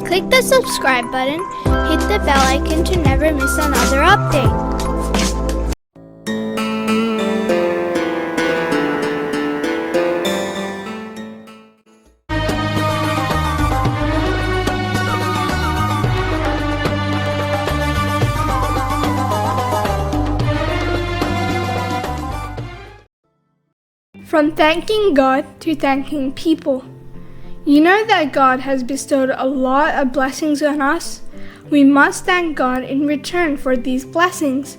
Click the subscribe button, hit the bell icon to never miss another update. From thanking God to thanking people. You know that God has bestowed a lot of blessings on us? We must thank God in return for these blessings.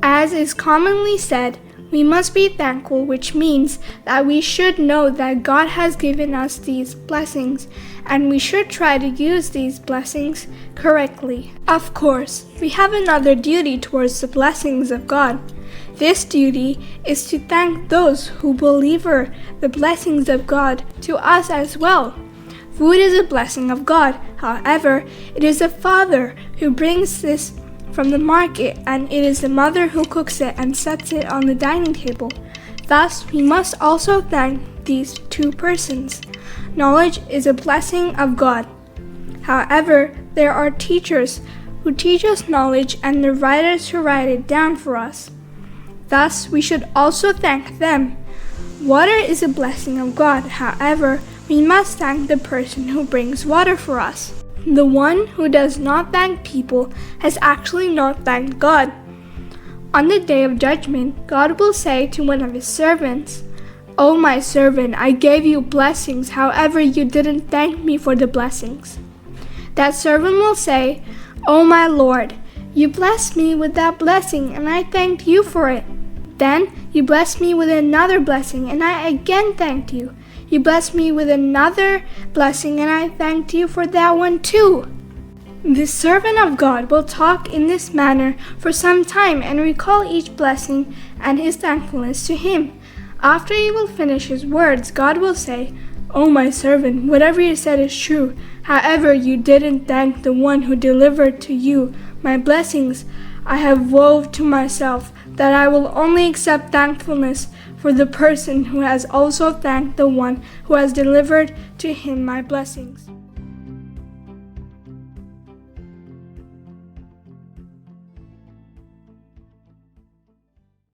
As is commonly said, we must be thankful, which means that we should know that God has given us these blessings, and we should try to use these blessings correctly. Of course, we have another duty towards the blessings of God. This duty is to thank those who deliver the blessings of God to us as well. Food is a blessing of God. However, it is the father who brings this from the market, and it is the mother who cooks it and sets it on the dining table. Thus, we must also thank these two persons. Knowledge is a blessing of God. However, there are teachers who teach us knowledge and the writers who write it down for us. Thus, we should also thank them. Water is a blessing of God. However, we must thank the person who brings water for us. The one who does not thank people has actually not thanked God. On the day of judgment, God will say to one of his servants, "Oh, my servant, I gave you blessings, however you didn't thank me for the blessings." That servant will say, "Oh, my Lord, you blessed me with that blessing and I thanked you for it. Then you blessed me with another blessing and I again thanked you. You blessed me with another blessing and I thanked you for that one too." The servant of God will talk in this manner for some time and recall each blessing and his thankfulness to him. After he will finish his words, God will say, "Oh, my servant, whatever you said is true. However, you didn't thank the one who delivered to you my blessings. I have vowed to myself that I will only accept thankfulness for the person who has also thanked the one who has delivered to him my blessings."